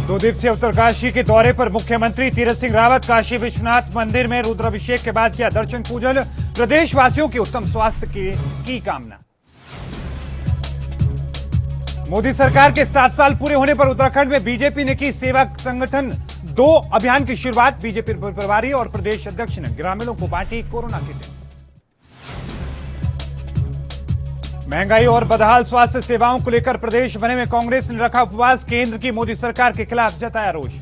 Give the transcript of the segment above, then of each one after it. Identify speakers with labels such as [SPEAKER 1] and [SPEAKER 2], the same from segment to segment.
[SPEAKER 1] दो दिवसीय उत्तरकाशी के दौरे पर मुख्यमंत्री तीरथ सिंह रावत काशी विश्वनाथ मंदिर में रुद्राभिषेक के बाद किया दर्शन पूजन। प्रदेशवासियों के उत्तम स्वास्थ्य की कामना। मोदी सरकार के 7 साल पूरे होने पर उत्तराखंड में बीजेपी ने की सेवा संगठन 2 अभियान की शुरुआत। बीजेपी प्रभारी और प्रदेश अध्यक्ष ने ग्रामीणों को बांटी कोरोना किट। महंगाई और बदहाल स्वास्थ्य सेवाओं को लेकर प्रदेश भर में कांग्रेस ने रखा उपवास। केंद्र की मोदी सरकार के खिलाफ जताया रोष।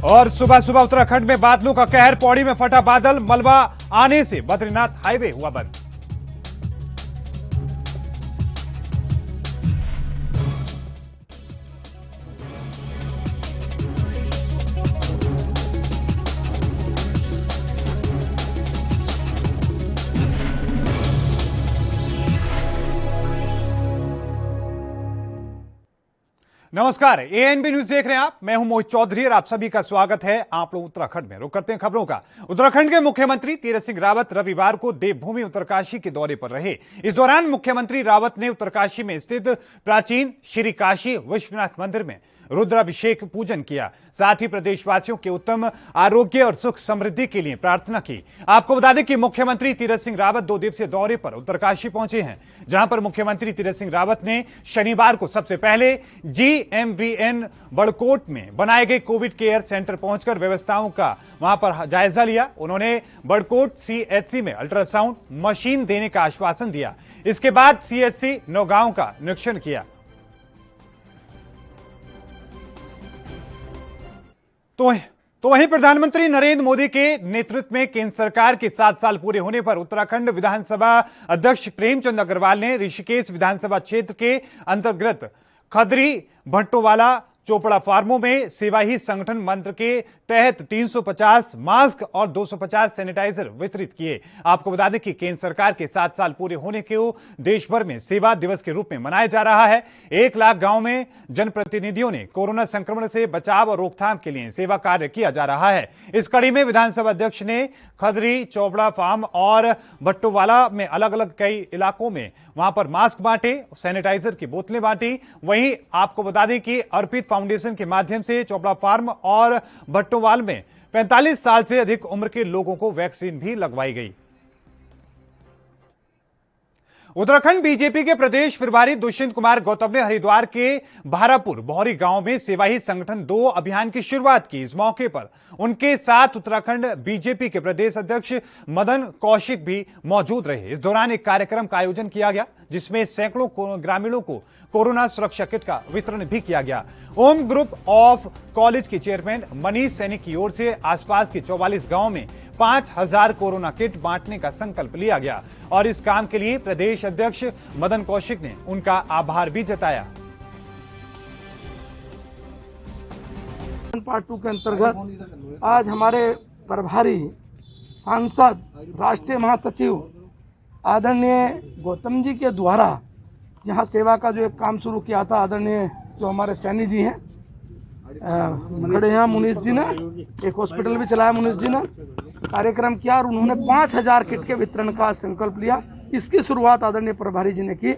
[SPEAKER 1] और सुबह सुबह उत्तराखंड में बादलों का कहर। पौड़ी में फटा बादल, मलबा आने से बद्रीनाथ हाईवे हुआ बंद। नमस्कार, एएनबी न्यूज देख रहे हैं आप। मैं हूं मोहित चौधरी और आप सभी का स्वागत है। आप लोग उत्तराखंड में रुक करते हैं खबरों का। उत्तराखंड के मुख्यमंत्री तीरथ सिंह रावत रविवार को देवभूमि उत्तरकाशी के दौरे पर रहे। इस दौरान मुख्यमंत्री रावत ने उत्तरकाशी में स्थित प्राचीन श्री काशी विश्वनाथ मंदिर में रुद्राभिषेक पूजन किया। साथ ही प्रदेशवासियों के उत्तम आरोग्य और सुख समृद्धि के लिए प्रार्थना की। आपको बता दें कि मुख्यमंत्री तीरथ सिंह रावत 2 दिवसीय दौरे पर उत्तरकाशी पहुंचे हैं, जहां पर मुख्यमंत्री तीरथ सिंह रावत ने शनिवार को सबसे पहले GMVN बड़कोट में बनाए गए कोविड केयर सेंटर पहुंचकर व्यवस्थाओं का वहां पर जायजा लिया। उन्होंने बड़कोट CHC में अल्ट्रासाउंड मशीन देने का आश्वासन दिया। इसके बाद CHC नौगांव का निरीक्षण किया। तो वहीं प्रधानमंत्री नरेंद्र मोदी के नेतृत्व में केंद्र सरकार के 7 साल पूरे होने पर उत्तराखंड विधानसभा अध्यक्ष प्रेमचंद अग्रवाल ने ऋषिकेश विधानसभा क्षेत्र के अंतर्गत खदरी भट्टोवाला चोपड़ा फार्मों में सेवा ही संगठन मंत्र के तहत 350 मास्क और 250 सैनिटाइजर वितरित किए। आपको बता दें कि केंद्र सरकार के 7 साल पूरे होने को देश भर में सेवा दिवस के रूप में मनाया जा रहा है। 1 लाख गांव में जनप्रतिनिधियों ने कोरोना संक्रमण से बचाव और रोकथाम के लिए सेवा कार्य किया जा रहा है। इस कड़ी में विधानसभा अध्यक्ष ने खदरी चोपड़ा फार्म और भट्टोवाला में अलग अलग कई इलाकों में वहां पर मास्क बांटे, सैनिटाइजर की बोतलें बांटी। वहीं आपको बता दें कि अर्पित फाउंडेशन के माध्यम से चोपड़ा फार्म और भट्टोवाल में 45 साल से अधिक उम्र के लोगों को वैक्सीन भी लगवाई गई। उत्तराखंड बीजेपी के प्रदेश प्रभारी दुष्यंत कुमार गौतम ने हरिद्वार के भारापुर बहरी गांव में सेवा ही संगठन 2 अभियान की शुरुआत की। इस मौके पर उनके साथ उत्तराखंड बीजेपी के प्रदेश अध्यक्ष मदन कौशिक भी मौजूद रहे। इस दौरान एक कार्यक्रम का आयोजन किया गया, जिसमें सैकड़ों ग्रामीणों को कोरोना सुरक्षा किट का वितरण भी किया गया। ओम ग्रुप ऑफ कॉलेज के चेयरमैन मनीष सैनी की ओर से आसपास के 44 गांव में 5000 कोरोना किट बांटने का संकल्प लिया गया और इस काम के लिए प्रदेश अध्यक्ष मदन कौशिक ने उनका आभार भी जताया।
[SPEAKER 2] पार्ट 2 के अंतर्गत आज हमारे प्रभारी सांसद राष्ट्रीय महासचिव आदरणीय गौतम जी के द्वारा यहाँ सेवा का जो एक काम शुरू किया था, आदरणीय जो हमारे सैनी जी हैं खड़े यहाँ, मुनीष जी ने एक हॉस्पिटल भी चलाया, मुनीष जी ने कार्यक्रम किया और उन्होंने 5000 किट के वितरण का संकल्प लिया। इसकी शुरुआत आदरणीय प्रभारी जी ने की।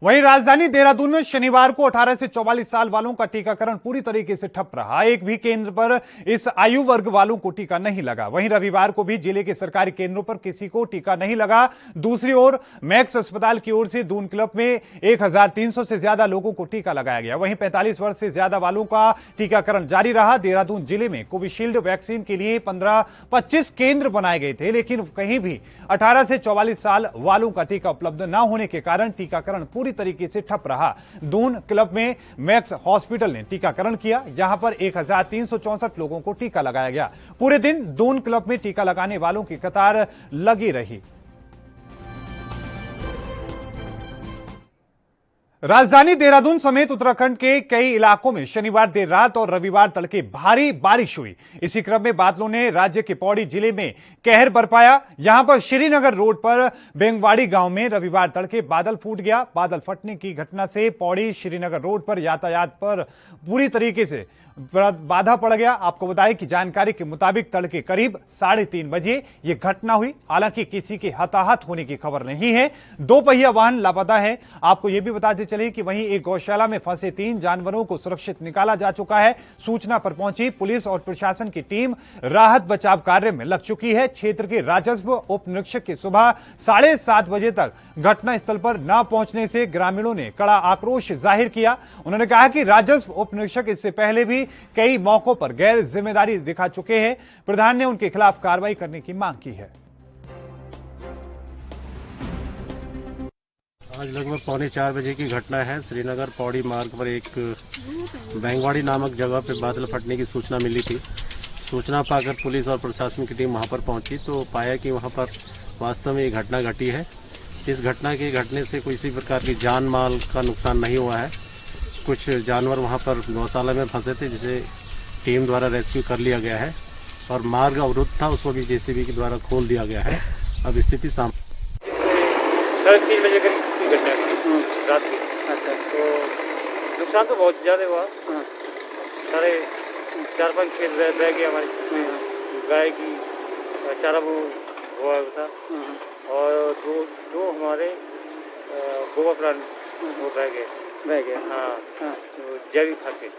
[SPEAKER 1] वहीं राजधानी देहरादून में शनिवार को 18 से 44 साल वालों का टीकाकरण पूरी तरीके से ठप रहा। एक भी केंद्र पर इस आयु वर्ग वालों को टीका नहीं लगा। वहीं रविवार को भी जिले के सरकारी केंद्रों पर किसी को टीका नहीं लगा। दूसरी ओर मैक्स अस्पताल की ओर से दून क्लब में 1300 से ज्यादा लोगों को टीका लगाया गया। वहीं 45 वर्ष से ज्यादा वालों का टीकाकरण जारी रहा। देहरादून जिले में कोविशील्ड वैक्सीन के लिए 15-25 केंद्र बनाए गए थे, लेकिन कहीं भी 18 से 44 साल वालों का टीका उपलब्ध न होने के कारण टीकाकरण पूरी तरीके से ठप रहा। दून क्लब में मैक्स हॉस्पिटल ने टीकाकरण किया। यहां पर 1364 लोगों को टीका लगाया गया। पूरे दिन दून क्लब में टीका लगाने वालों की कतार लगी रही। राजधानी देहरादून समेत उत्तराखंड के कई इलाकों में शनिवार देर रात और रविवार तड़के भारी बारिश हुई। इसी क्रम में बादलों ने राज्य के पौड़ी जिले में कहर बरपाया। यहां पर श्रीनगर रोड पर बेंगवाड़ी गांव में रविवार तड़के बादल फूट गया। बादल फटने की घटना से पौड़ी श्रीनगर रोड पर यातायात पर पूरी तरीके से बाधा पड़ गया। आपको बताएं कि जानकारी के मुताबिक तड़के करीब 3:30 बजे ये घटना हुई। हालांकि किसी के हताहत होने की खबर नहीं है। 2 पहिया वाहन लापता है। आपको यह भी बताते चले कि वहीं एक गौशाला में फंसे 3 जानवरों को सुरक्षित निकाला जा चुका है। सूचना पर पहुंची पुलिस और प्रशासन की टीम राहत बचाव कार्य में लग चुकी है। क्षेत्र के राजस्व उप निरीक्षक की सुबह 7:30 बजे तक घटनास्थल पर न पहुंचने से ग्रामीणों ने कड़ा आक्रोश जाहिर किया। उन्होंने कहा कि राजस्व उप निरीक्षक इससे पहले भी कई मौकों पर गैर जिम्मेदारी दिखा चुके हैं। प्रधान ने उनके खिलाफ कार्रवाई करने की मांग की है।
[SPEAKER 3] आज लगभग 3:45 बजे की घटना है। श्रीनगर पौड़ी मार्ग पर एक बैंगवाड़ी नामक जगह पे बादल फटने की सूचना मिली थी। सूचना पाकर पुलिस और प्रशासन की टीम वहां पर पहुंची तो पाया कि वहां पर वास्तव में ये घटना घटी है। इस घटना के घटने से किसी प्रकार की जान माल का नुकसान नहीं हुआ है। कुछ जानवर वहां पर गौशाला में फंसे थे जिसे टीम द्वारा रेस्क्यू कर लिया गया है और मार्ग अवरुद्ध था, उसको भी जेसीबी के द्वारा खोल दिया गया है। अब स्थिति सामने
[SPEAKER 4] 3:30 बजे की घटना रात की। अच्छा, तो नुकसान तो बहुत ज़्यादा हुआ। सारे 4-5 खेत बह गए हमारे। गाय की चारा वो हुआ था और दो हमारे गोवा प्लांट वो बह गए। हाँ, तो जैविक खाद के।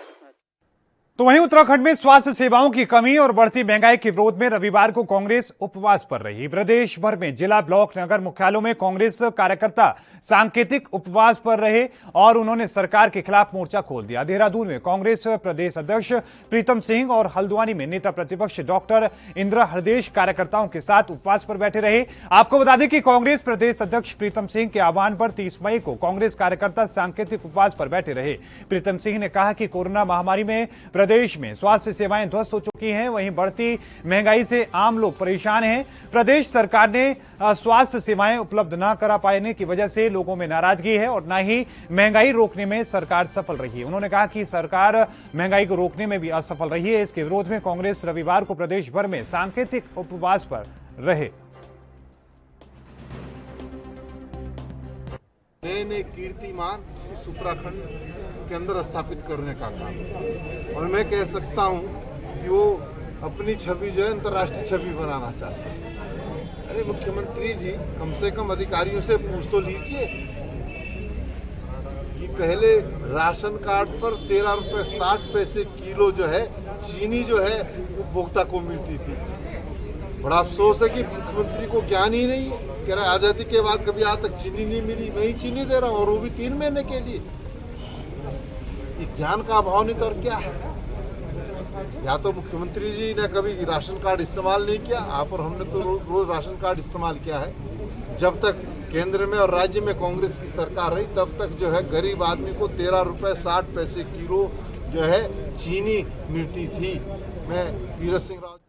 [SPEAKER 1] तो वहीं उत्तराखंड में स्वास्थ्य सेवाओं की कमी और बढ़ती महंगाई के विरोध में रविवार को कांग्रेस उपवास पर रही। प्रदेश भर में जिला, ब्लॉक, नगर मुख्यालयों में कांग्रेस कार्यकर्ता सांकेतिक उपवास पर रहे और उन्होंने सरकार के खिलाफ मोर्चा खोल दिया। देहरादून में कांग्रेस प्रदेश अध्यक्ष प्रीतम सिंह और हल्द्वानी में नेता प्रतिपक्ष डॉक्टर इंदिरा हृदयेश कार्यकर्ताओं के साथ उपवास पर बैठे रहे। आपको बता दें कि कांग्रेस प्रदेश अध्यक्ष प्रीतम सिंह के आह्वान पर 30 मई को कांग्रेस कार्यकर्ता सांकेतिक उपवास पर बैठे रहे। प्रीतम सिंह ने कहा कि कोरोना महामारी में प्रदेश में स्वास्थ्य सेवाएं ध्वस्त हो चुकी हैं। वहीं बढ़ती महंगाई से आम लोग परेशान हैं। प्रदेश सरकार ने स्वास्थ्य सेवाएं उपलब्ध न करा पाने की वजह से लोगों में नाराजगी है और न ही महंगाई रोकने में सरकार सफल रही है। उन्होंने कहा कि सरकार महंगाई को रोकने में भी असफल रही है। इसके विरोध में कांग्रेस रविवार को प्रदेश भर में सांकेतिक उपवास पर रहे।
[SPEAKER 5] नए कीर्तिमान इस उत्तराखंड के अंदर स्थापित करने का काम, और मैं कह सकता हूं कि वो अपनी छवि जो है अंतर्राष्ट्रीय छवि बनाना चाहते हैं। अरे मुख्यमंत्री जी, कम से कम अधिकारियों से पूछ तो लीजिए कि पहले राशन कार्ड पर 13 रुपये 60 पैसे किलो जो है चीनी जो है उपभोक्ता को मिलती थी। बड़ा अफसोस है कि मुख्यमंत्री को ज्ञान ही नहीं है। कह रहा आजादी के बाद कभी आज तक चीनी नहीं मिली, मैं ही चीनी दे रहा हूँ और वो भी 3 महीने के लिए। ये ज्ञान का अभाव नहीं तो और क्या है? या तो मुख्यमंत्री जी ने कभी राशन कार्ड इस्तेमाल नहीं किया, आप और हमने तो रोज राशन कार्ड इस्तेमाल किया है। जब तक केंद्र में और राज्य में कांग्रेस की सरकार रही तब तक जो है गरीब आदमी को 13 रुपये 60 पैसे किलो जो है चीनी मिलती थी। मैं तीरथ सिंह रावत।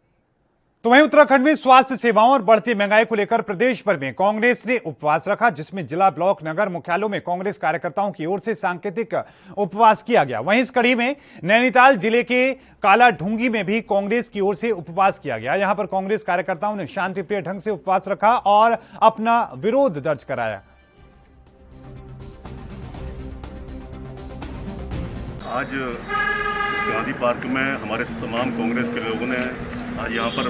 [SPEAKER 1] तो वहीं उत्तराखंड में स्वास्थ्य सेवाओं और बढ़ती महंगाई को लेकर प्रदेश भर में कांग्रेस ने उपवास रखा, जिसमें जिला, ब्लॉक, नगर मुख्यालयों में कांग्रेस कार्यकर्ताओं की ओर से सांकेतिक उपवास किया गया। वहीं इस कड़ी में नैनीताल जिले के काला ढूंगी में भी कांग्रेस की ओर से उपवास किया गया। यहां पर कांग्रेस कार्यकर्ताओं ने शांतिप्रिय ढंग से उपवास रखा और अपना विरोध दर्ज कराया।
[SPEAKER 6] आज गांधी पार्क में हमारे तमाम कांग्रेस के लोगों ने आज यहाँ पर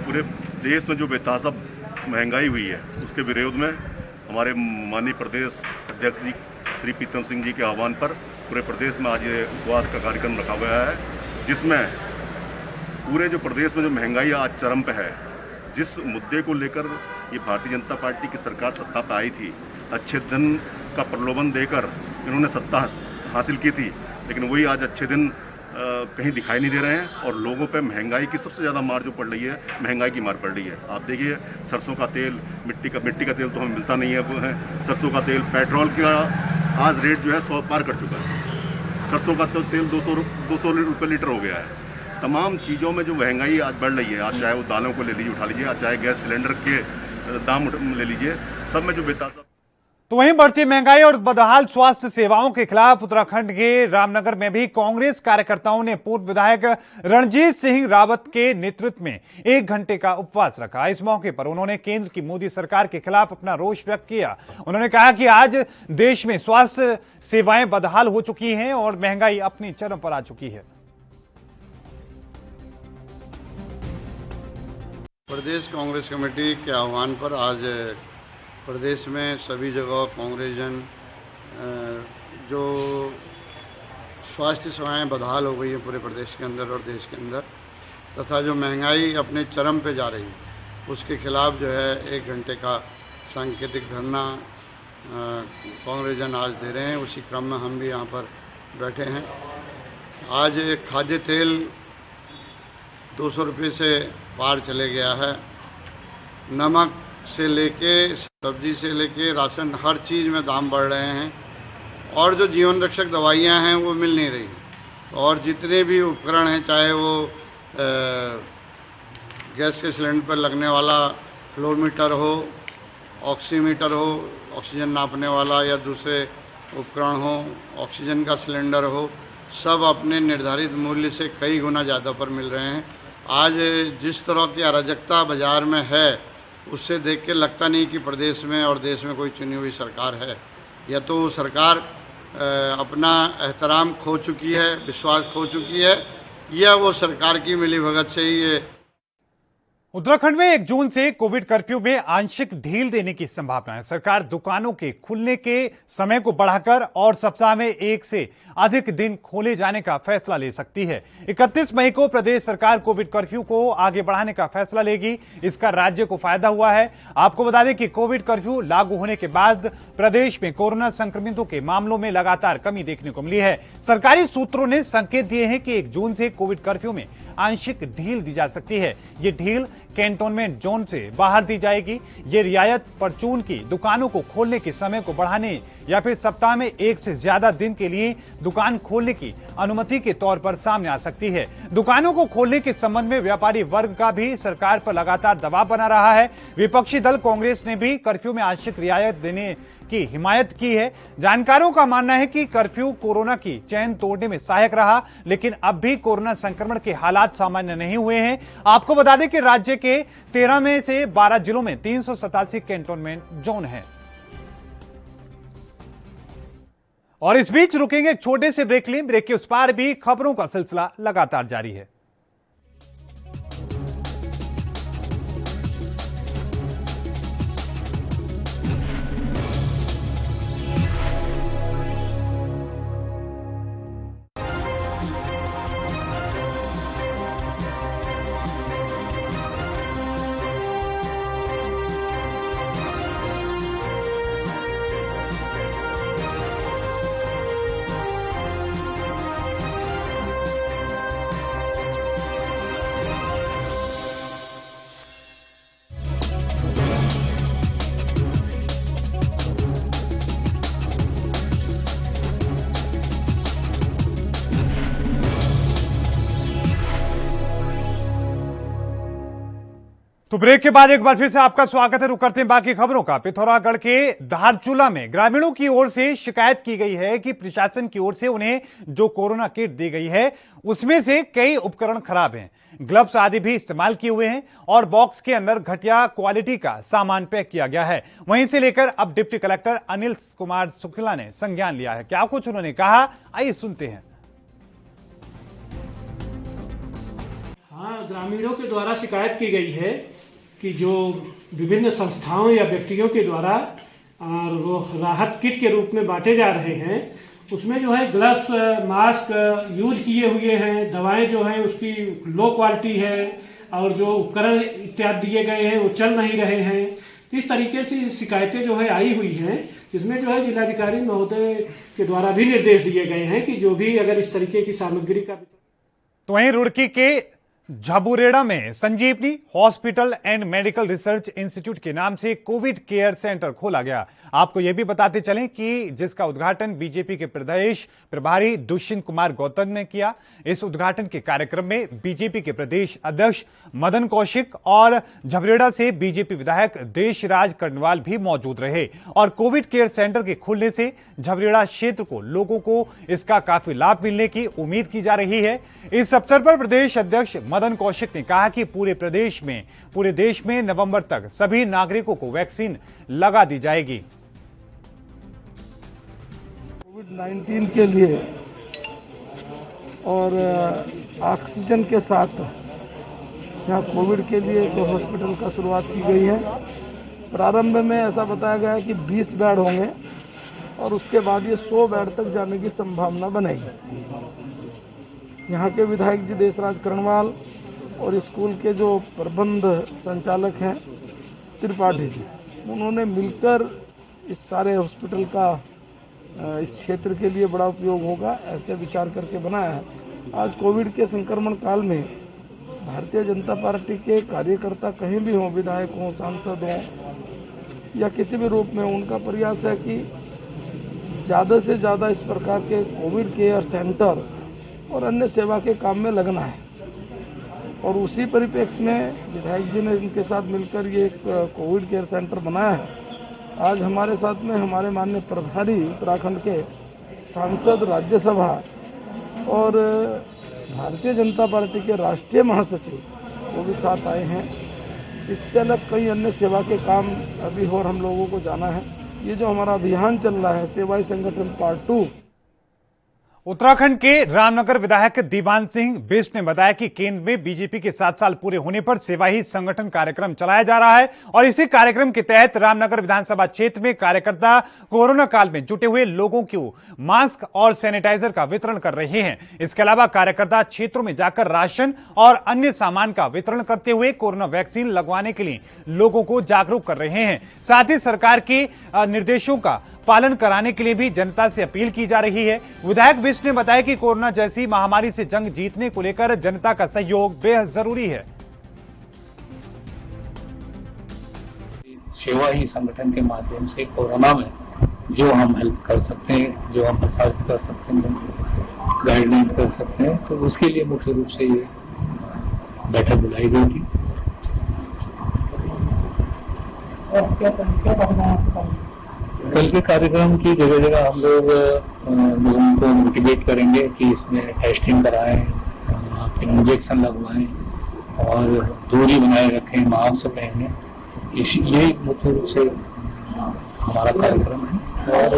[SPEAKER 6] पूरे देश में जो बेतहाशा महंगाई हुई है उसके विरोध में हमारे माननीय प्रदेश अध्यक्ष जी श्री प्रीतम सिंह जी के आह्वान पर पूरे प्रदेश में आज ये उपवास का कार्यक्रम रखा गया है, जिसमें पूरे जो प्रदेश में जो महंगाई आज चरम पे है, जिस मुद्दे को लेकर ये भारतीय जनता पार्टी की सरकार सत्ता पर आई थी, अच्छे दिन का प्रलोभन देकर इन्होंने सत्ता हासिल की थी, लेकिन वही आज अच्छे दिन कहीं दिखाई नहीं दे रहे हैं और लोगों पे महंगाई की सबसे ज़्यादा मार जो पड़ रही है, महंगाई की मार पड़ रही है। आप देखिए सरसों का तेल, मिट्टी का तेल तो हमें मिलता नहीं है, वो है सरसों का तेल, पेट्रोल का आज रेट जो है 100 पार कर चुका है। सरसों का तेल 200 रुपये लीटर हो गया है। तमाम चीज़ों में जो महंगाई आज बढ़ रही है, आज चाहे वो दालों को ले लीजिए, उठा लीजिए, आज चाहे गैस सिलेंडर के दाम ले लीजिए, सब में जो बेतहाशा।
[SPEAKER 1] तो वहीं बढ़ती महंगाई और बदहाल स्वास्थ्य सेवाओं के खिलाफ उत्तराखंड के रामनगर में भी कांग्रेस कार्यकर्ताओं ने पूर्व विधायक रणजीत सिंह रावत के नेतृत्व में 1 घंटे का उपवास रखा। इस मौके पर उन्होंने केंद्र की मोदी सरकार के खिलाफ अपना रोष व्यक्त किया। उन्होंने कहा कि आज देश में स्वास्थ्य सेवाएं बदहाल हो चुकी हैं और महंगाई अपनी चरम पर आ चुकी है।
[SPEAKER 7] प्रदेश कांग्रेस कमेटी के आह्वान पर आज प्रदेश में सभी जगह कांग्रेसजन जो स्वास्थ्य सेवाएं बदहाल हो गई है पूरे प्रदेश के अंदर और देश के अंदर, तथा जो महंगाई अपने चरम पे जा रही है उसके खिलाफ जो है 1 घंटे का सांकेतिक धरना कांग्रेसजन आज दे रहे हैं। उसी क्रम में हम भी यहाँ पर बैठे हैं। आज खाद्य तेल 200 रुपये से पार चले गया है। नमक से लेके सब्जी से लेके राशन हर चीज़ में दाम बढ़ रहे हैं और जो जीवन रक्षक दवाइयाँ हैं वो मिल नहीं रही। और जितने भी उपकरण हैं, चाहे वो गैस के सिलेंडर पर लगने वाला फ्लोमीटर हो, ऑक्सीमीटर हो, ऑक्सीजन नापने वाला, या दूसरे उपकरण हो, ऑक्सीजन का सिलेंडर हो, सब अपने निर्धारित मूल्य से कई गुना ज़्यादा पर मिल रहे हैं। आज जिस तरह की अराजकता बाज़ार में है उससे देख के लगता नहीं कि प्रदेश में और देश में कोई चुनी हुई सरकार है। या तो सरकार अपना एहतराम खो चुकी है, विश्वास खो चुकी है, या वो सरकार की मिलीभगत से ही ये।
[SPEAKER 1] उत्तराखंड में 1 जून से कोविड कर्फ्यू में आंशिक ढील देने की संभावना है। सरकार दुकानों के खुलने के समय को बढ़ाकर और सप्ताह में 1 से अधिक दिन खोले जाने का फैसला ले सकती है। 31 मई को प्रदेश सरकार कोविड कर्फ्यू को आगे बढ़ाने का फैसला लेगी। इसका राज्य को फायदा हुआ है। आपको बता दें कि कोविड कर्फ्यू लागू होने के बाद प्रदेश में कोरोना संक्रमितों के मामलों में लगातार कमी देखने को मिली है। सरकारी सूत्रों ने संकेत दिए हैं कि 1 जून से कोविड कर्फ्यू में आंशिक ढील दी जा सकती है। ये ढील कैंटोनमेंट जोन से बाहर दी जाएगी। ये रियायत परचून की दुकानों को खोलने के समय को बढ़ाने या फिर सप्ताह में 1 से ज्यादा दिन के लिए दुकान खोलने की अनुमति के तौर पर सामने आ सकती है। दुकानों को खोलने के संबंध में व्यापारी वर्ग का भी सरकार पर लगातार दबाव बना रहा है। विपक्षी दल कांग्रेस ने भी कर्फ्यू में आंशिक रियायत देने की हिमायत की है। जानकारों का मानना है कि कर्फ्यू कोरोना की चैन तोड़ने में सहायक रहा, लेकिन अब भी कोरोना संक्रमण के हालात सामान्य नहीं हुए हैं। आपको बता दें कि राज्य के 13 में से 12 जिलों में 387 कैंटोनमेंट जोन हैं। और इस बीच रुकेंगे एक छोटे से ब्रेक लें। ब्रेक के उस पार भी खबरों का सिलसिला लगातार जारी है। तो ब्रेक के बाद एक बार फिर से आपका स्वागत है। रुक करते हैं बाकी खबरों का। पिथौरागढ़ के धारचूला में ग्रामीणों की ओर से शिकायत की गई है कि प्रशासन की ओर से उन्हें जो कोरोना किट दी गई है उसमें से कई उपकरण खराब हैं, ग्लव्स आदि भी इस्तेमाल किए हुए हैं और बॉक्स के अंदर घटिया क्वालिटी का सामान पैक किया गया है। वहीं से लेकर अब डिप्टी कलेक्टर अनिल कुमार शुक्ला ने संज्ञान लिया है। क्या कुछ उन्होंने कहा, आइए सुनते हैं।
[SPEAKER 8] हाँ, ग्रामीणों के द्वारा शिकायत की गई है कि जो विभिन्न संस्थाओं या व्यक्तियों के द्वारा वो राहत किट के रूप में बांटे जा रहे हैं, उसमें जो है ग्लव्स, मास्क यूज किए हुए हैं, दवाएं जो हैं उसकी लो क्वालिटी है और जो उपकरण इत्यादि दिए गए हैं वो चल नहीं रहे हैं। इस तरीके से शिकायतें जो है आई हुई हैं, जिसमें जो है जिलाधिकारी महोदय के द्वारा भी निर्देश दिए गए हैं कि जो भी अगर इस तरीके की सामग्री का।
[SPEAKER 1] तो वहीं रुड़की के झबुरेड़ा में Sanjeevani hospital and medical research institute के नाम से कोविड केयर सेंटर खोला गया। आपको यह भी बताते चलें कि जिसका उद्घाटन बीजेपी के प्रदेश प्रभारी दुष्यंत कुमार गौतम ने किया। इस उद्घाटन के कार्यक्रम में बीजेपी के प्रदेश अध्यक्ष मदन कौशिक और झबरेड़ा से बीजेपी विधायक देशराज कर्णवाल भी मौजूद रहे। और कोविड केयर सेंटर के खुलने से झबरेड़ा क्षेत्र को लोगों को इसका काफी लाभ मिलने की उम्मीद की जा रही है। इस अवसर पर प्रदेश अध्यक्ष मदन कौशिक ने कहा कि पूरे देश में नवंबर तक सभी नागरिकों को वैक्सीन लगा दी जाएगी।
[SPEAKER 2] कोविड-19 के लिए और ऑक्सीजन के साथ यहाँ कोविड के लिए एक हॉस्पिटल का शुरुआत की गई है। प्रारंभ में ऐसा बताया गया है कि 20 बेड होंगे और उसके बाद ये 100 बेड तक जाने की संभावना बनेगी। यहाँ के विधायक जी देशराज करणवाल और स्कूल के जो प्रबंध संचालक हैं त्रिपाठी जी, उन्होंने मिलकर इस सारे हॉस्पिटल का इस क्षेत्र के लिए बड़ा उपयोग होगा ऐसे विचार करके बनाया है। आज कोविड के संक्रमण काल में भारतीय जनता पार्टी के कार्यकर्ता कहीं भी हों, विधायक हों, सांसद हों या किसी भी रूप में, उनका प्रयास है कि ज़्यादा से ज़्यादा इस प्रकार के कोविड केयर सेंटर और अन्य सेवा के काम में लगना है। और उसी परिप्रेक्ष्य में विधायक जी ने इनके साथ मिलकर ये एक कोविड केयर सेंटर बनाया है। आज हमारे साथ में हमारे माननीय प्रभारी उत्तराखंड के सांसद, राज्यसभा और भारतीय जनता पार्टी के राष्ट्रीय महासचिव वो भी साथ आए हैं। इससे अलग कई अन्य सेवा के काम अभी और हम लोगों को जाना है। ये जो हमारा अभियान चल रहा है सेवाई संगठन पार्ट 2।
[SPEAKER 1] उत्तराखंड के रामनगर विधायक दीवान सिंह बिष्ट ने बताया कि केंद्र में बीजेपी के 7 साल पूरे होने पर सेवा ही संगठन कार्यक्रम चलाया जा रहा है और इसी कार्यक्रम के तहत रामनगर विधानसभा क्षेत्र में कार्यकर्ता कोरोना काल में जुटे हुए लोगों को मास्क और सैनिटाइजर का वितरण कर रहे हैं। इसके अलावा कार्यकर्ता क्षेत्रों में जाकर राशन और अन्य सामान का वितरण करते हुए कोरोना वैक्सीन लगवाने के लिए लोगों को जागरूक कर रहे हैं। साथ ही सरकार के निर्देशों का पालन कराने के लिए भी जनता से अपील की जा रही है। विधायक बिष्ट ने बताया कि कोरोना जैसी महामारी से जंग जीतने को लेकर जनता का सहयोग बेहद जरूरी है।
[SPEAKER 9] सेवा ही संगठन के माध्यम से कोरोना में जो हम हेल्प कर सकते हैं, जो हम प्रसारित कर सकते हैं, गाइडलाइन कर सकते हैं, तो उसके लिए मुख्य रूप से ये बैठक बुलाई गई थी। कल के कार्यक्रम की जगह जगह हम लोग लोगों को मोटिवेट करेंगे कि इसमें टेस्टिंग कराएं, फिर इंजेक्शन लगवाएं और दूरी बनाए रखें, मास्क पहने। यही मुख्य रूप से हमारा कार्यक्रम है। और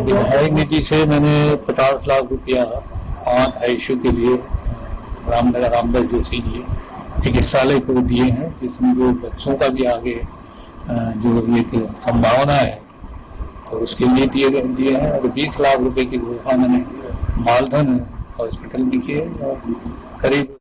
[SPEAKER 9] विधायक निधि से मैंने 50 लाख रुपया 5 आईसीयू के लिए रामनगर रामदास जोशी जी चिकित्सालय को दिए हैं, जिसमें जो बच्चों का भी आगे जो एक संभावना है तो उसके लिए दिए हैं। और 20 लाख रुपए की घोषणा मैंने मालधन हॉस्पिटल में की है। और करीब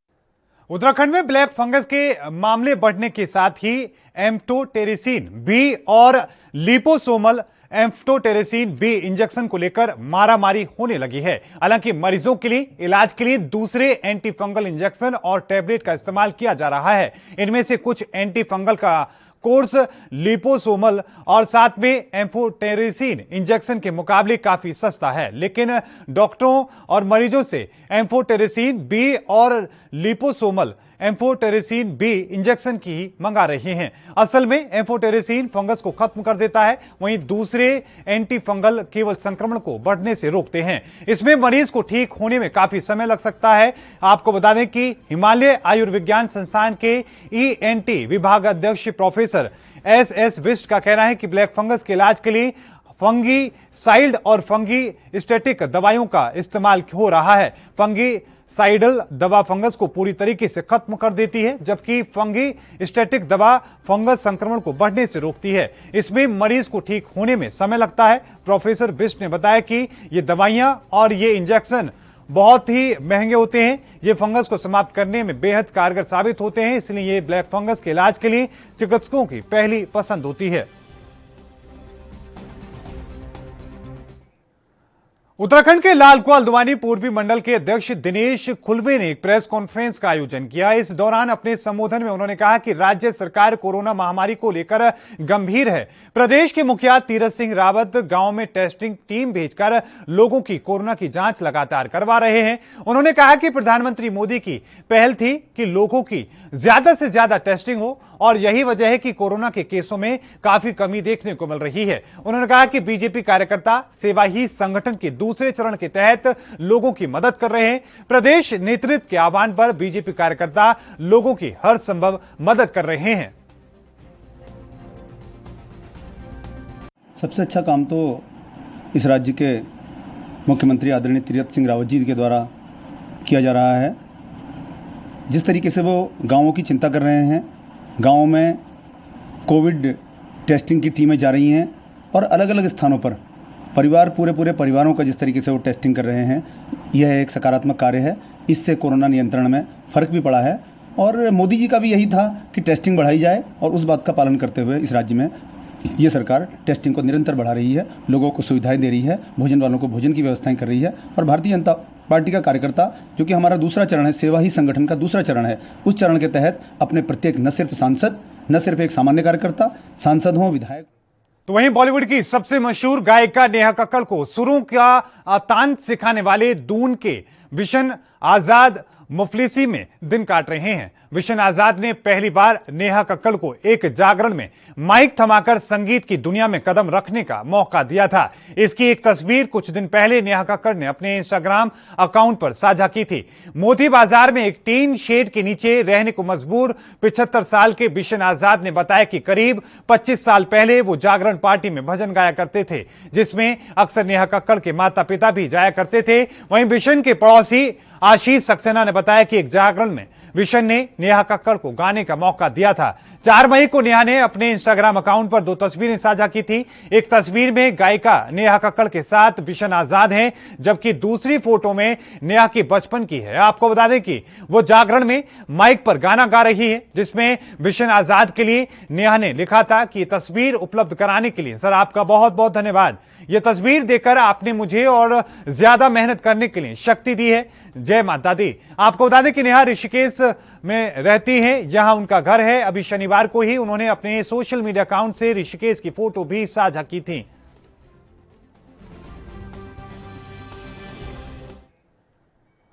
[SPEAKER 1] उत्तराखंड में ब्लैक फंगस के मामले बढ़ने के साथ ही एम्फोटेरिसिन बी और लिपोसोमल एम्फोटेरिसिन बी इंजेक्शन को लेकर मारामारी होने लगी है। हालांकि मरीजों के लिए इलाज के लिए दूसरे एंटी फंगल इंजेक्शन और टैबलेट का इस्तेमाल किया जा रहा है। इनमें से कुछ एंटी फंगल का कोर्स लिपोसोमल और साथ में एम्फोटेरिसिन इंजेक्शन के मुकाबले काफी सस्ता है, लेकिन डॉक्टरों और मरीजों से एम्फोटेरिसिन बी और लिपोसोमल एम्फोटेरिसिन बी इंजेक्शन की ही मंगा रहे हैं। असल में एम्फोटेरिसिन फंगस को खत्म कर देता है, वहीं दूसरे एंटी फंगल केवल संक्रमण को बढ़ने से रोकते हैं। इसमें मरीज को ठीक होने में काफी समय लग सकता है। आपको बता दें कि हिमालय आयुर्विज्ञान संस्थान के ENT विभाग अध्यक्ष प्रोफेसर SS बिष्ट का कहना है कि ब्लैक फंगस के इलाज के लिए फंगी साइड और फंगी स्टेटिक दवाइयों का इस्तेमाल हो रहा है। फंगी साइडल दवा फंगस को पूरी तरीके से खत्म कर देती है, जबकि फंगी स्टेटिक दवा फंगस संक्रमण को बढ़ने से रोकती है। इसमें मरीज को ठीक होने में समय लगता है। प्रोफेसर बिष्ट ने बताया कि ये दवाइयां और ये इंजेक्शन बहुत ही महंगे होते हैं। ये फंगस को समाप्त करने में बेहद कारगर साबित होते हैं, इसलिए ये ब्लैक फंगस के इलाज के लिए चिकित्सकों की पहली पसंद होती है। उत्तराखंड के लालकुआल दुवानी पूर्वी मंडल के अध्यक्ष दिनेश खुलबे ने एक प्रेस कॉन्फ्रेंस का आयोजन किया। इस दौरान अपने संबोधन में उन्होंने कहा कि राज्य सरकार कोरोना महामारी को लेकर गंभीर है। प्रदेश के मुखिया तीरथ सिंह रावत गांव में टेस्टिंग टीम भेजकर लोगों की कोरोना की जांच लगातार करवा रहे हैं। उन्होंने कहा कि प्रधानमंत्री मोदी की पहल थी कि लोगों की ज्यादा से ज्यादा टेस्टिंग हो और यही वजह है कि कोरोना के केसों में काफी कमी देखने को मिल रही है। उन्होंने कहा कि बीजेपी कार्यकर्ता सेवा ही संगठन के दूसरे चरण के तहत लोगों की मदद कर रहे हैं। प्रदेश नेतृत्व के आह्वान पर बीजेपी कार्यकर्ता लोगों की हर संभव मदद कर रहे हैं।
[SPEAKER 10] सबसे अच्छा काम तो इस राज्य के मुख्यमंत्री आदरणीय तीरथ सिंह रावत जी के द्वारा किया जा रहा है। जिस तरीके से वो गाँवों की चिंता कर रहे हैं, गाँव में कोविड टेस्टिंग की टीमें जा रही हैं और अलग अलग स्थानों पर पूरे परिवारों का जिस तरीके से वो टेस्टिंग कर रहे हैं, यह एक सकारात्मक कार्य है। इससे कोरोना नियंत्रण में फ़र्क भी पड़ा है और मोदी जी का भी यही था कि टेस्टिंग बढ़ाई जाए और उस बात का पालन करते हुए इस राज्य में ये सरकार टेस्टिंग को निरंतर बढ़ा रही है, लोगों को सुविधाएं दे रही है, भोजन वालों को भोजन की व्यवस्थाएं कर रही है। और भारतीय जनता पार्टी का कार्यकर्ता, जो कि हमारा दूसरा चरण है, सेवा ही संगठन का दूसरा चरण है, उस चरण के तहत अपने प्रत्येक न सिर्फ सांसद, न सिर्फ एक सामान्य कार्यकर्ता, सांसद हों, विधायक।
[SPEAKER 1] तो वहीं बॉलीवुड की सबसे मशहूर गायिका नेहा कक्कड़ को सुरों का तान सिखाने वाले दून के विशन आजाद मुफलिसी में दिन काट रहे हैं। विशन आजाद ने पहली बार नेहा कक्कड़ को एक जागरण में माइक थमाकर संगीत की दुनिया में कदम रखने का मौका दिया था। इसकी एक तस्वीर कुछ दिन पहले नेहा कक्कड़ ने अपने इंस्टाग्राम अकाउंट पर साझा की थी। मोती बाजार में एक टीन शेड के नीचे रहने को मजबूर 75 साल के विशन आजाद ने बताया कि करीब 25 साल पहले वो जागरण पार्टी में भजन गाया करते थे, जिसमें अक्सर नेहा कक्कड़ के माता पिता भी जाया करते थे। वहीं विशन के पड़ोसी आशीष सक्सेना ने बताया कि एक जागरण में विशन ने नेहा कक्कड़ को गाने का मौका दिया था। 4 मई को नेहा ने अपने इंस्टाग्राम अकाउंट पर 2 तस्वीरें साझा की थी। एक तस्वीर में गायिका नेहा कक्कड़ के साथ विशन आजाद हैं, जबकि दूसरी फोटो में नेहा की बचपन की है। आपको बता दें कि वो जागरण में माइक पर गाना गा रही है, जिसमें विशन आजाद के लिए नेहा ने लिखा था कि तस्वीर उपलब्ध कराने के लिए सर आपका बहुत बहुत धन्यवाद। यह तस्वीर देखकर आपने मुझे और ज्यादा मेहनत करने के लिए शक्ति दी है। जय माता दी। आपको बता दें कि नेहा ऋषिकेश में रहती हैं, यहां उनका घर है। अभी शनिवार को ही उन्होंने अपने सोशल मीडिया अकाउंट से ऋषिकेश की फोटो भी साझा की थी।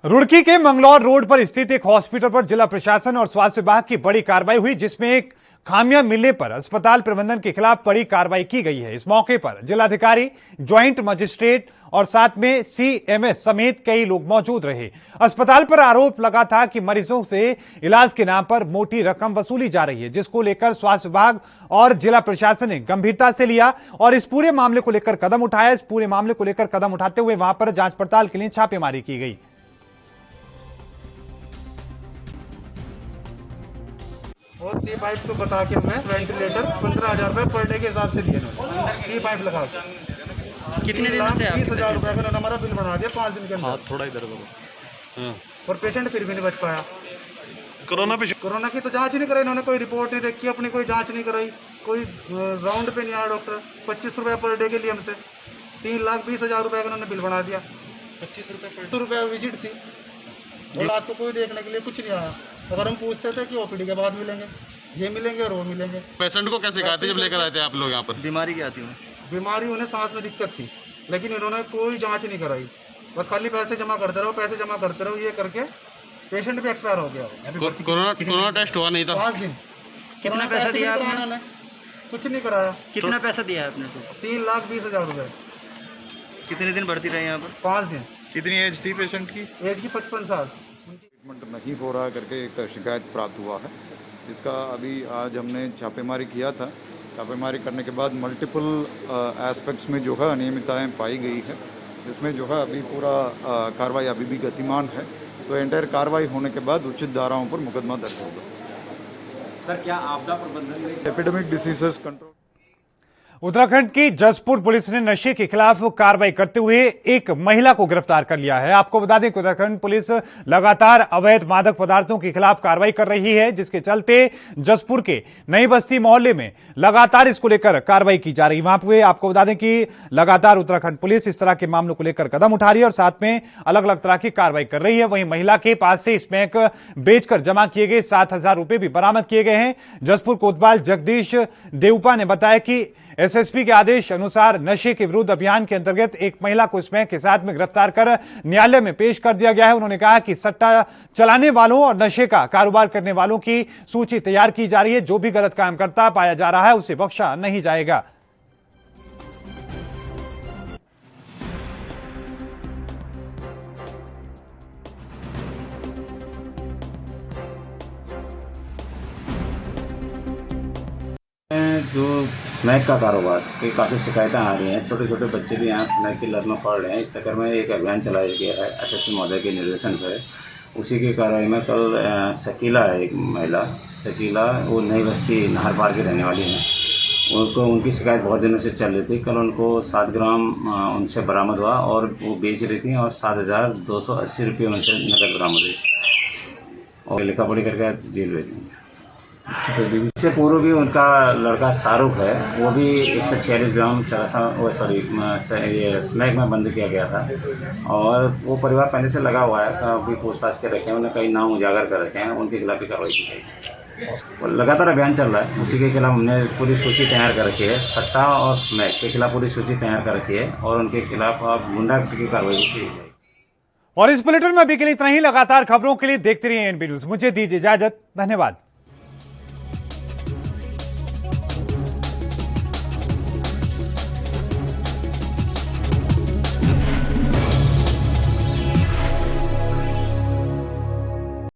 [SPEAKER 1] रुड़की के मंगलौर रोड पर स्थित एक हॉस्पिटल पर जिला प्रशासन और स्वास्थ्य विभाग की बड़ी कार्रवाई हुई, जिसमें एक खामियां मिलने पर अस्पताल प्रबंधन के खिलाफ बड़ी कार्रवाई की गई है। इस मौके पर जिलाधिकारी, ज्वाइंट मजिस्ट्रेट और साथ में सीएमएस समेत कई लोग मौजूद रहे। अस्पताल पर आरोप लगा था कि मरीजों से इलाज के नाम पर मोटी रकम वसूली जा रही है, जिसको लेकर स्वास्थ्य विभाग और जिला प्रशासन ने गंभीरता से लिया और इस पूरे मामले को लेकर कदम उठाया। इस पूरे मामले को लेकर कदम उठाते हुए वहां पर जांच पड़ताल के लिए छापेमारी की गई।
[SPEAKER 11] और सी पाइप को बता के मैं वेंटिलेटर 15,000 रुपए पर डे के हिसाब से लिए सी पाइप लगा कितने दिन से 20,000 रुपए का हमारा बिल बना दिया 5 दिन के अंदर। थोड़ा इधर और पेशेंट फिर भी नहीं बच पाया। कोरोना की तो जांच ही नहीं कराई इन्होंने, कोई रिपोर्ट नहीं देखी, अपनी कोई जांच नहीं कराई, कोई राउंड पे नहीं आया डॉक्टर। 25 रुपए पर डे के लिए हमसे 3,20,000 रुपए का उन्होंने बिल बना दिया। 25 रुपए विजिट थी और आज तो कोई देखने के लिए कुछ नहीं आया। अगर हम पूछते थे कि ओपीडी के बाद मिलेंगे, ये मिलेंगे और वो मिलेंगे।
[SPEAKER 12] पेशेंट को कैसे कहते जब लेकर आए थे आप लोग यहाँ पर?
[SPEAKER 11] बीमारी क्या थी? बीमारी उन्हें सांस में दिक्कत थी, लेकिन इन्होंने कोई जांच नहीं कराई। बस खाली पैसे जमा करते रहो, ये करके पेशेंट भी एक्सपायर हो गया।
[SPEAKER 12] कोरोना टेस्ट हुआ नहीं था
[SPEAKER 11] 5 दिन। कितना पैसा दिया आपने? कुछ नहीं कराया।
[SPEAKER 4] कितना पैसा दिया आपने?
[SPEAKER 11] 3,20,000 रुपए।
[SPEAKER 12] कितने दिन भर्ती रहे यहाँ पर?
[SPEAKER 11] 5 दिन।
[SPEAKER 12] कितनी एज थी पेशेंट की?
[SPEAKER 11] एज की 55 साल।
[SPEAKER 13] ट्रीटमेंट नहीं हो रहा करके एक शिकायत प्राप्त हुआ है, जिसका अभी आज हमने छापेमारी किया था। छापेमारी करने के बाद मल्टीपल एस्पेक्ट्स में जो है अनियमितताएं पाई गई है, जिसमें जो है अभी पूरा कार्रवाई अभी भी गतिमान है। तो एंटायर कार्रवाई होने के बाद उचित धाराओं पर मुकदमा दर्ज होगा।
[SPEAKER 12] सर, क्या आपदा प्रबंधन में
[SPEAKER 13] एपिडेमिक डिसीजेस कंट्रोल
[SPEAKER 1] उत्तराखंड की जसपुर पुलिस ने नशे के खिलाफ कार्रवाई करते हुए एक महिला को गिरफ्तार कर लिया है। आपको बता दें कि उत्तराखंड पुलिस लगातार अवैध मादक पदार्थों के खिलाफ कार्रवाई कर रही है, जिसके चलते जसपुर के नई बस्ती मोहल्ले में लगातार इसको लेकर कार्रवाई की जा रही है। वहां पे आपको बता दें कि लगातार उत्तराखंड पुलिस इस तरह के मामलों को लेकर कदम उठा रही है और साथ में अलग अलग तरह की कार्रवाई कर रही है। वहीं महिला के पास से स्मैक बेचकर जमा किए गए 7,000 रुपए भी बरामद किए गए हैं। जसपुर कोतवाल जगदीश देवपा ने बताया कि एसएसपी के आदेश अनुसार नशे के विरुद्ध अभियान के अंतर्गत एक महिला को स्मैक के साथ में गिरफ्तार कर न्यायालय में पेश कर दिया गया है। उन्होंने कहा कि सट्टा चलाने वालों और नशे का कारोबार करने वालों की सूची तैयार की जा रही है। जो भी गलत काम करता पाया जा रहा है उसे बख्शा नहीं जाएगा।
[SPEAKER 14] जो स्नैक का कारोबार की काफ़ी शिकायतें आ रही हैं, छोटे छोटे बच्चे भी यहाँ स्नैक की लत में पड़ रहे हैं। इस चक्कर में एक अभियान चलाया गया है एसएसपी महोदय के निर्देशन पर, उसी की कार्रवाई में कल शकीला है, एक महिला शकीला, वो नई बस्ती नाहर पार की रहने वाली हैं। उनको उनकी शिकायत बहुत दिनों से चल रही थी। कल उनको 7 ग्राम उनसे बरामद हुआ और वो बेच रही थी और 7,280 रुपये उनसे नकद बरामद हुई और लिखा पढ़ी करके जेल भेज दी। इससे पूर्व भी उनका लड़का शाहरुख है, वो भी 146 ग्राम स्मैक में बंद किया गया था और वो परिवार पहले से लगा हुआ है। अभी पूछताछ के रखे हैं, उन्हें कई नाम उजागर कर रखे हैं, उनके खिलाफ भी कार्रवाई की जाएगी। लगातार अभियान चल रहा है, उसी के खिलाफ हमने पूरी सूची तैयार कर रखी है। सट्टा और स्मैक के खिलाफ पूरी सूची तैयार कर रखी है और उनके खिलाफ गुंडागर्दी की कार्रवाई की जाएगी।
[SPEAKER 1] और इस बुलेटिन में अभी के लिए इतना ही। लगातार खबरों के लिए देखते रहिए एनबी न्यूज। मुझे दीजिए इजाजत, धन्यवाद।